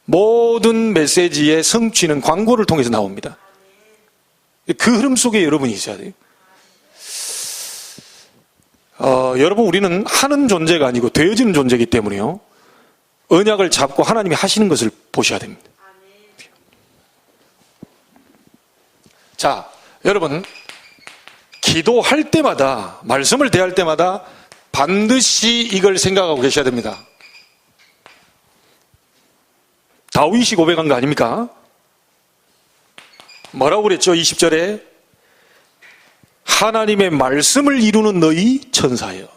모든 메시지의 성취는 광고를 통해서 나옵니다. 그 흐름 속에 여러분이 있어야 돼요. 여러분, 우리는 하는 존재가 아니고 되어지는 존재이기 때문에요, 언약을 잡고 하나님이 하시는 것을 보셔야 됩니다. 자, 여러분, 기도할 때마다, 말씀을 대할 때마다 반드시 이걸 생각하고 계셔야 됩니다. 다윗이 고백한 거 아닙니까? 뭐라고 그랬죠? 20절에 하나님의 말씀을 이루는 너희 천사여.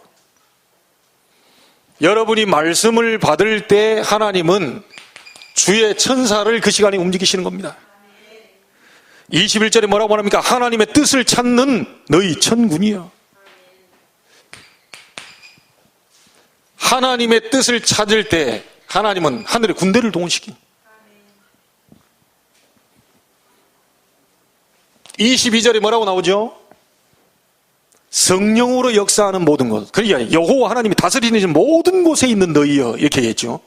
여러분이 말씀을 받을 때 하나님은 주의 천사를 그 시간에 움직이시는 겁니다. 21절에 뭐라고 말합니까? 하나님의 뜻을 찾는 너희 천군이여. 하나님의 뜻을 찾을 때 하나님은 하늘의 군대를 동원시킵니다. 22절에 뭐라고 나오죠? 성령으로 역사하는 모든 곳. 그러니까 여호와 하나님이 다스리는 모든 곳에 있는 너희여, 이렇게 얘기했죠.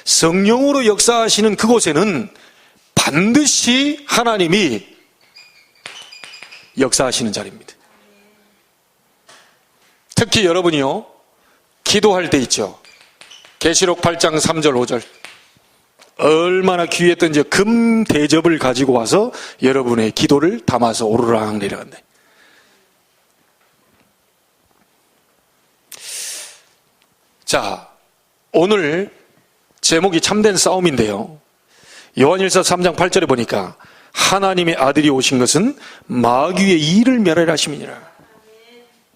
성령으로 역사하시는 그곳에는 반드시 하나님이 역사하시는 자리입니다. 특히 여러분이요, 기도할 때 있죠. 계시록 8장 3절 5절. 얼마나 귀했던지 금 대접을 가지고 와서 여러분의 기도를 담아서 오르락 내려간다. 자, 오늘 제목이 참된 싸움인데요, 요한일서 3장 8절에 보니까 하나님의 아들이 오신 것은 마귀의 일을 멸하려 하심이니라.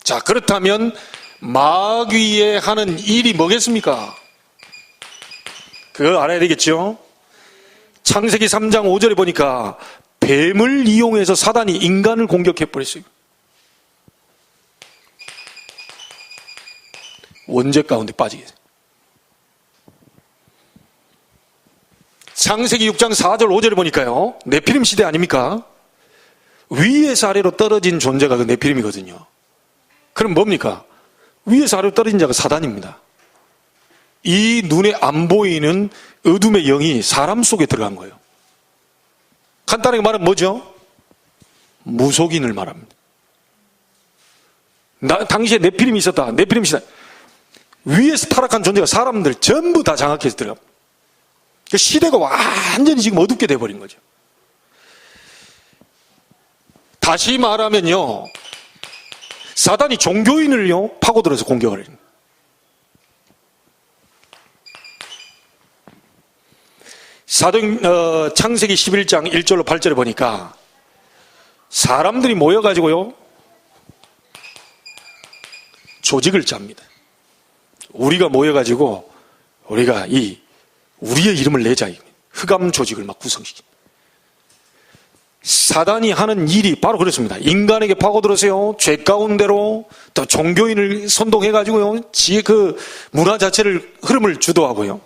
자, 그렇다면 마귀의 하는 일이 뭐겠습니까? 그걸 알아야 되겠죠? 창세기 3장 5절에 보니까 뱀을 이용해서 사단이 인간을 공격해버렸어요. 원죄 가운데 빠지게. 창세기 6장 4절 5절에 보니까요, 네피림 시대 아닙니까? 위에서 아래로 떨어진 존재가 그 네피림이거든요. 그럼 뭡니까? 위에서 아래로 떨어진 자가 사단입니다. 이 눈에 안 보이는 어둠의 영이 사람 속에 들어간 거예요. 간단하게 말하면 뭐죠? 무속인을 말합니다. 당시에 네피림이 있었다. 네피림이 있었다. 위에서 타락한 존재가 사람들 전부 다 장악해서 들어갑니다. 그 시대가 완전히 지금 어둡게 돼버린 거죠. 다시 말하면요, 사단이 종교인을요 파고들어서 공격을 해요. 창세기 11장 1절로 8절에 보니까 사람들이 모여가지고요 조직을 짭니다. 우리가 모여가지고 우리가 우리의 이름을 내자. 흑암 조직을 막 구성시킵니다. 사단이 하는 일이 바로 그렇습니다. 인간에게 파고들어서요 죄 가운데로 또 종교인을 선동해가지고요 지의 그 문화 자체를 흐름을 주도하고요.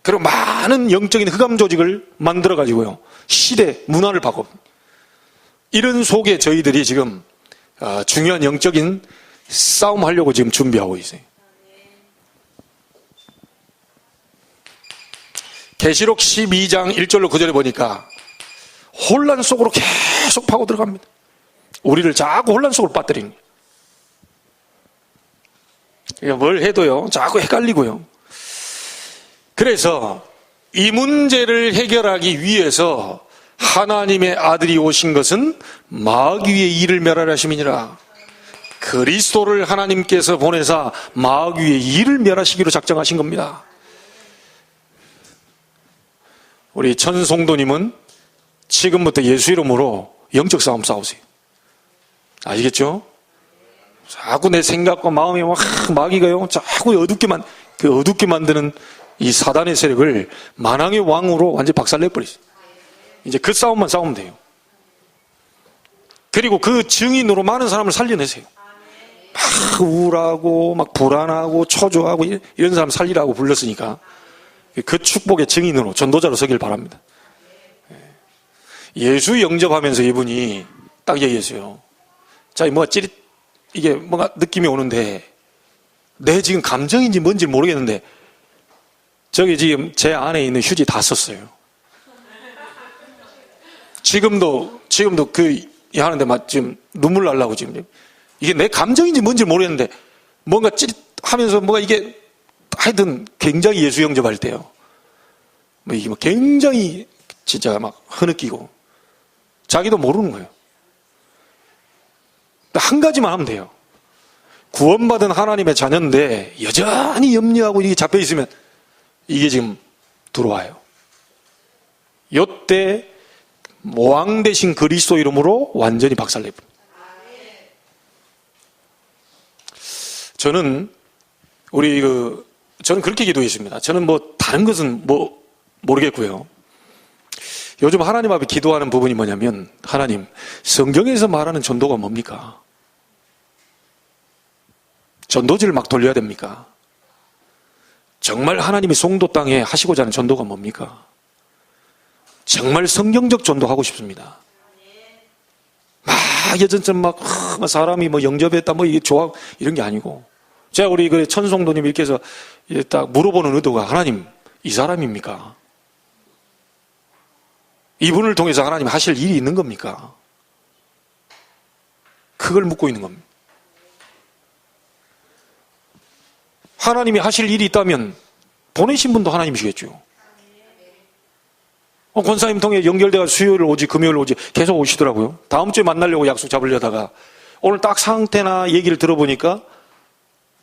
그리고 많은 영적인 흑암 조직을 만들어가지고요 시대 문화를 바꿔. 이런 속에 저희들이 지금 중요한 영적인 싸움하려고 지금 준비하고 있어요. 계시록 12장 1절로 9절에 보니까 혼란 속으로 계속 파고 들어갑니다. 우리를 자꾸 혼란 속으로 빠뜨립니다. 뭘 해도요 자꾸 헷갈리고요. 그래서 이 문제를 해결하기 위해서 하나님의 아들이 오신 것은 마귀의 일을 멸하려 하심이니라. 그리스도를 하나님께서 보내사 마귀의 일을 멸하시기로 작정하신 겁니다. 우리 천송도님은 지금부터 예수 이름으로 영적 싸움 싸우세요. 아시겠죠? 자꾸 내 생각과 마음이 마귀가요 자꾸 어둡게 만드는 이 사단의 세력을 만왕의 왕으로 완전히 박살내버리세요. 이제 그 싸움만 싸우면 돼요. 그리고 그 증인으로 많은 사람을 살려내세요. 막 우울하고 막 불안하고 초조하고 이런 사람 살리라고 불렀으니까 그 축복의 증인으로 전도자로 서길 바랍니다. 예수 영접하면서 이분이 딱 얘기했어요. 자, 이게 뭔가 느낌이 오는데 내 지금 감정인지 뭔지 모르겠는데 저기 지금 제 안에 있는 휴지 다 썼어요. 지금도 하는데 막 지금 눈물 날라고 지금 이게 내 감정인지 뭔지 모르겠는데 뭔가 찌릿하면서 뭔가 이게 하여튼 굉장히 예수 영접할 때요. 이게 굉장히 진짜 막 흐느끼고 자기도 모르는 거예요. 한 가지만 하면 돼요. 구원받은 하나님의 자녀인데 여전히 염려하고 이게 잡혀 있으면 이게 지금 들어와요. 요때 왕 대신 그리스도 이름으로 완전히 박살내버립니다. 저는 그렇게 기도했습니다. 저는 다른 것은 모르겠고요. 요즘 하나님 앞에 기도하는 부분이 뭐냐면, 하나님, 성경에서 말하는 전도가 뭡니까? 전도지를 막 돌려야 됩니까? 정말 하나님이 송도 땅에 하시고자 하는 전도가 뭡니까? 정말 성경적 전도하고 싶습니다. 예전처럼 사람이 영접했다, 이게 좋아, 이런 게 아니고. 제가 우리 천송도님 이렇게 해서 딱 물어보는 의도가, 하나님, 이 사람입니까? 이분을 통해서 하나님 하실 일이 있는 겁니까? 그걸 묻고 있는 겁니다. 하나님이 하실 일이 있다면 보내신 분도 하나님이시겠죠. 권사님 통해 연결돼가 수요일 오지 금요일 오지 계속 오시더라고요. 다음 주에 만나려고 약속 잡으려다가 오늘 딱 상태나 얘기를 들어보니까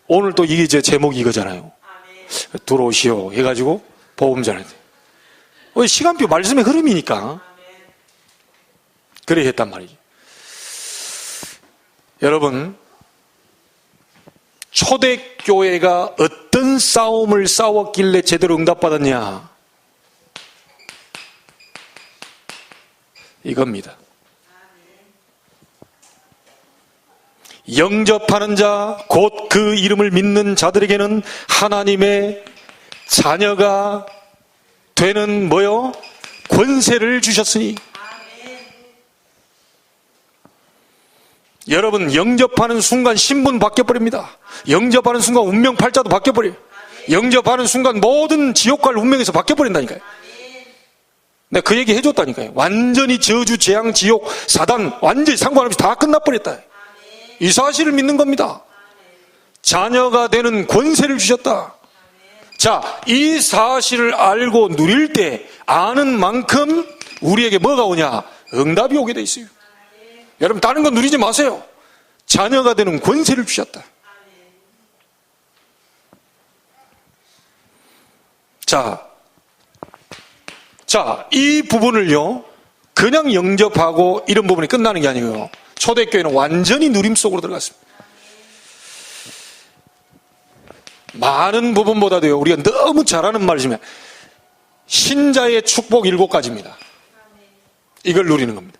오늘 또 이게 제 제목이 이거잖아요. 들어오시오 해가지고 복음 전하대. 시간표 말씀의 흐름이니까 그래 했단 말이죠. 여러분, 초대교회가 어떤 싸움을 싸웠길래 제대로 응답받았냐? 이겁니다. 영접하는 자, 곧 그 이름을 믿는 자들에게는 하나님의 자녀가 되는 권세를 주셨으니. 여러분, 영접하는 순간 신분 바뀌어버립니다. 영접하는 순간 운명 팔자도 바뀌어버려요. 영접하는 순간 모든 지옥 갈 운명에서 바뀌어버린다니까요. 내가 그 얘기 해줬다니까요. 완전히 저주, 재앙, 지옥, 사단 완전히 상관없이 다 끝나버렸다. 이 사실을 믿는 겁니다. 자녀가 되는 권세를 주셨다. 자, 이 사실을 알고 누릴 때 아는 만큼 우리에게 뭐가 오냐? 응답이 오게 돼 있어요. 여러분, 다른 건 누리지 마세요. 자녀가 되는 권세를 주셨다. 자, 이 부분을요, 그냥 영접하고 이런 부분이 끝나는 게 아니고요. 초대교회는 완전히 누림 속으로 들어갔습니다. 많은 부분보다도요, 우리가 너무 잘하는 말이지만, 신자의 축복 7가지입니다. 이걸 누리는 겁니다.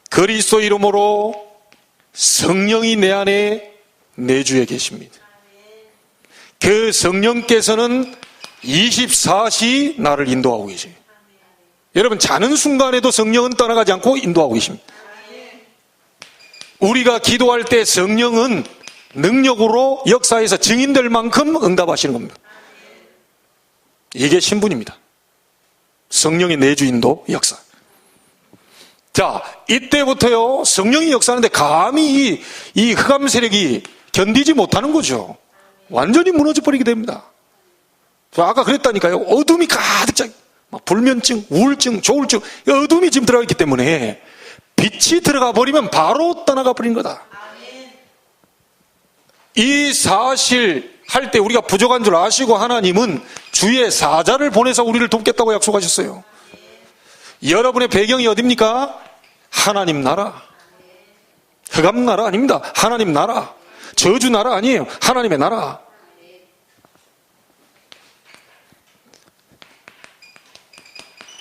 그리스도 이름으로 성령이 내 안에 내주에 계십니다. 그 성령께서는 24시 나를 인도하고 계세요. 여러분, 자는 순간에도 성령은 떠나가지 않고 인도하고 계십니다. 우리가 기도할 때 성령은 능력으로 역사에서 증인될 만큼 응답하시는 겁니다. 이게 신분입니다. 성령의 내주인도 역사. 자, 이때부터요, 성령이 역사하는데 감히 이 흑암 세력이 견디지 못하는 거죠. 완전히 무너져 버리게 됩니다. 아까 그랬다니까요. 어둠이 가득 차, 불면증, 우울증, 조울증, 어둠이 지금 들어가 있기 때문에 빛이 들어가 버리면 바로 떠나가 버린 거다. 이 사실 할 때 우리가 부족한 줄 아시고 하나님은 주의 사자를 보내서 우리를 돕겠다고 약속하셨어요. 여러분의 배경이 어딥니까? 하나님 나라. 흑암 나라 아닙니다. 하나님 나라. 저주 나라 아니에요. 하나님의 나라.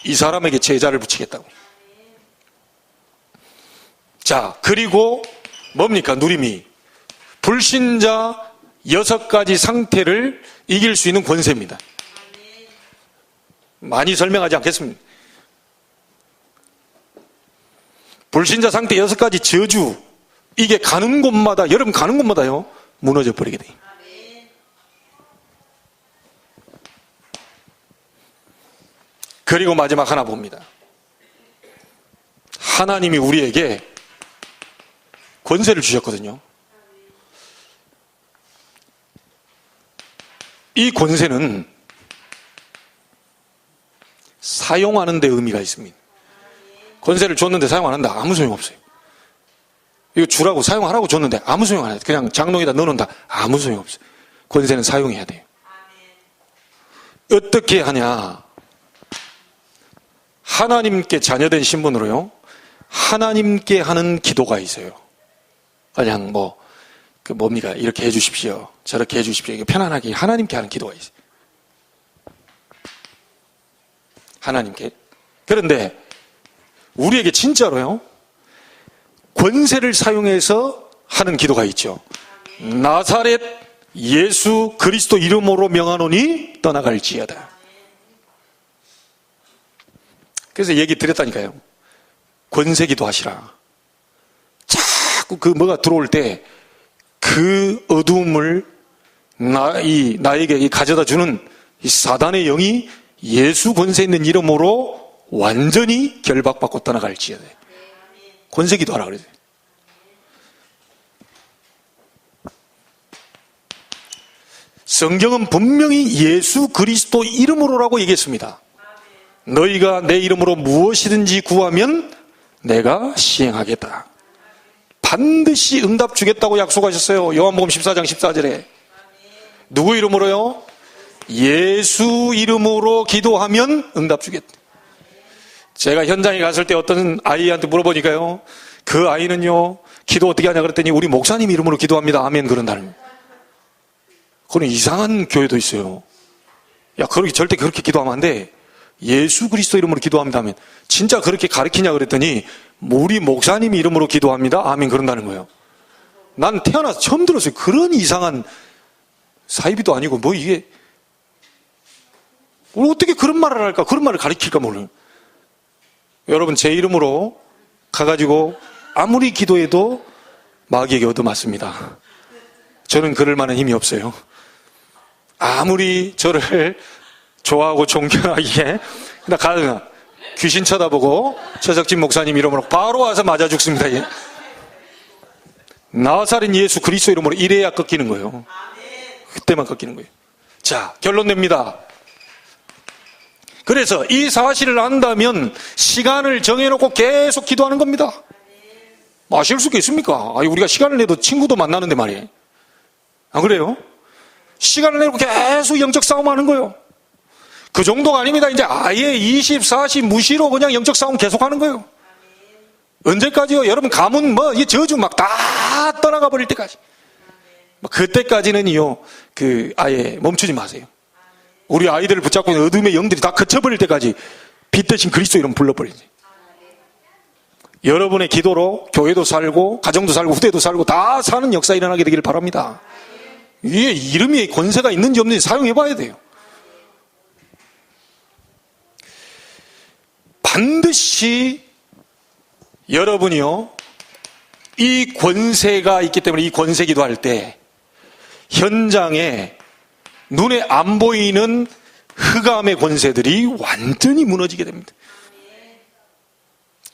이 사람에게 제자를 붙이겠다고. 자, 그리고 뭡니까? 누림이 불신자 6가지 상태를 이길 수 있는 권세입니다. 많이 설명하지 않겠습니다. 불신자 상태 6가지 저주, 이게 가는 곳마다, 여러분 가는 곳마다요, 무너져 버리게 돼요. 그리고 마지막 하나 봅니다. 하나님이 우리에게 권세를 주셨거든요. 이 권세는 사용하는 데 의미가 있습니다. 권세를 줬는데 사용 안 한다? 아무 소용 없어요. 이거 주라고 사용하라고 줬는데 아무 소용 안 해요. 그냥 장롱에다 넣어놓는다? 아무 소용 없어요. 권세는 사용해야 돼요. 어떻게 하냐? 하나님께 자녀된 신분으로요, 하나님께 하는 기도가 있어요. 그냥 뭡니까? 이렇게 해주십시오. 저렇게 해주십시오. 이게 편안하게 하나님께 하는 기도가 있어요. 하나님께. 그런데 우리에게 진짜로요, 권세를 사용해서 하는 기도가 있죠. 나사렛 예수 그리스도 이름으로 명하노니 떠나갈지어다. 그래서 얘기 드렸다니까요. 권세 기도하시라. 자꾸 뭐가 들어올 때 그 어두움을 나에게 가져다 주는 이 사단의 영이 예수 권세 있는 이름으로 완전히 결박받고 떠나갈지어다. 권세 기도하라 그래요. 성경은 분명히 예수 그리스도 이름으로라고 얘기했습니다. 너희가 내 이름으로 무엇이든지 구하면 내가 시행하겠다. 반드시 응답 주겠다고 약속하셨어요. 요한복음 14장 14절에. 누구 이름으로요? 예수 이름으로 기도하면 응답 주겠다. 제가 현장에 갔을 때 어떤 아이한테 물어보니까요, 그 아이는요, 기도 어떻게 하냐 그랬더니 우리 목사님 이름으로 기도합니다. 아멘 그런다는 거예요. 그건 이상한 교회도 있어요. 야, 절대 그렇게 기도하면 안 돼. 예수 그리스도 이름으로 기도합니다 하면 진짜 그렇게 가르치냐 그랬더니 우리 목사님 이름으로 기도합니다. 아멘 그런다는 거예요. 난 태어나서 처음 들었어요. 그런 이상한 사이비도 아니고 이게 어떻게 그런 말을 할까? 그런 말을 가르칠까 몰라요. 여러분, 제 이름으로 가가지고 아무리 기도해도 마귀에게 얻어맞습니다. 저는 그럴 만한 힘이 없어요. 아무리 저를 좋아하고 존경하기에 나 가면 귀신 쳐다보고 최석진 목사님 이름으로 바로 와서 맞아 죽습니다. 나사렛 예수 그리스도 이름으로 이래야 꺾이는 거예요. 그때만 꺾이는 거예요. 자, 결론 냅니다. 그래서 이 사실을 안다면 시간을 정해놓고 계속 기도하는 겁니다. 아실 수가 있습니까? 아니, 우리가 시간을 내도 친구도 만나는데 말이에요. 안 그래요? 시간을 내고 계속 영적 싸움하는 거예요. 그 정도가 아닙니다. 이제 아예 24시 무시로 그냥 영적 싸움 계속하는 거예요. 언제까지요? 여러분 가문 이 저주 막 다 떠나가 버릴 때까지. 그때까지는요, 아예 멈추지 마세요. 우리 아이들을 붙잡고 있는 어둠의 영들이 다 그쳐버릴 때까지 빛 대신 그리스도 이름 불러버리지. 여러분의 기도로 교회도 살고 가정도 살고 후대도 살고 다 사는 역사 일어나게 되기를 바랍니다. 이게 이름이 권세가 있는지 없는지 사용해 봐야 돼요. 반드시 여러분이요, 이 권세가 있기 때문에 이 권세 기도할 때 현장에 눈에 안 보이는 흑암의 권세들이 완전히 무너지게 됩니다.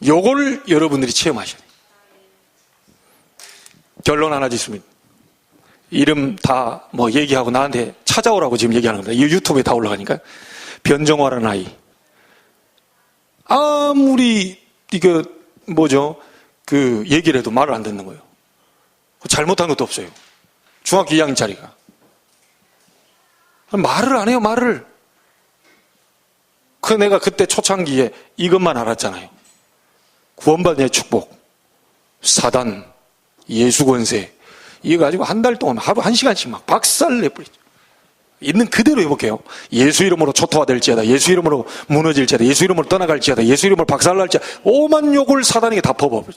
요걸 여러분들이 체험하셔야 돼요. 결론 하나 짓습니다. 이름 다 얘기하고 나한테 찾아오라고 지금 얘기하는 겁니다. 이 유튜브에 다 올라가니까. 변정화라는 아이. 아무리 얘기를 해도 말을 안 듣는 거예요. 잘못한 것도 없어요. 중학교 2학년짜리가. 말을 안 해요, 말을. 내가 그때 초창기에 이것만 알았잖아요. 구원받은 축복, 사단, 예수 권세. 이거 가지고 한 달 동안 하루 1시간씩 막 박살 내버리죠. 있는 그대로 해볼게요. 예수 이름으로 초토화될지어다. 예수 이름으로 무너질지어다. 예수 이름으로 떠나갈지어다. 예수 이름으로 박살날지어다. 오만 욕을 사단에게 다 퍼버려요.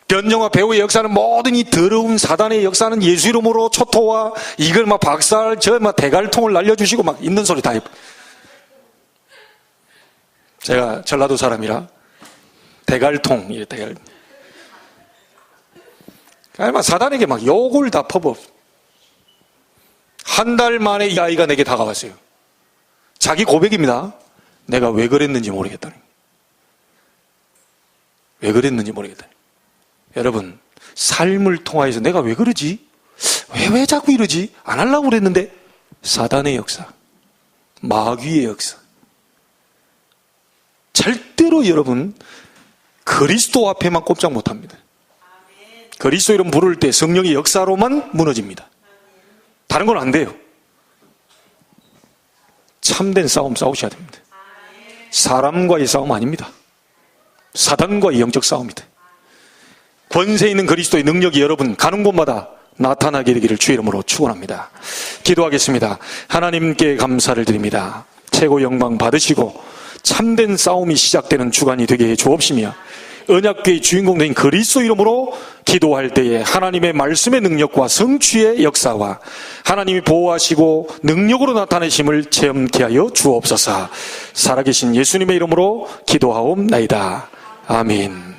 변정화 배우의 역사는 모든 이 더러운 사단의 역사는 예수 이름으로 초토화, 이걸 막 박살, 대갈통을 날려주시고 막 있는 소리 다 해버려요. 제가 전라도 사람이라 대갈통, 대갈. 사단에게 막 욕을 다 퍼버. 한 달 만에 이 아이가 내게 다가왔어요. 자기 고백입니다. 내가 왜 그랬는지 모르겠다. 왜 그랬는지 모르겠다. 여러분, 삶을 통하여서 내가 왜 그러지? 왜 자꾸 이러지? 안 하려고 그랬는데 사단의 역사, 마귀의 역사. 절대로 여러분 그리스도 앞에만 꼼짝 못합니다. 그리스도 이름 부를 때 성령의 역사로만 무너집니다. 다른 건 안 돼요. 참된 싸움 싸우셔야 됩니다. 사람과의 싸움 아닙니다. 사단과의 영적 싸움이다. 권세 있는 그리스도의 능력이 여러분 가는 곳마다 나타나게 되기를 주의 이름으로 축원합니다. 기도하겠습니다. 하나님께 감사를 드립니다. 최고 영광 받으시고 참된 싸움이 시작되는 주간이 되게 해 주옵시며 언약궤의 주인공 된 그리스도 이름으로 기도할 때에 하나님의 말씀의 능력과 성취의 역사와 하나님이 보호하시고 능력으로 나타내심을 체험케 하여 주옵소서. 살아계신 예수님의 이름으로 기도하옵나이다. 아멘.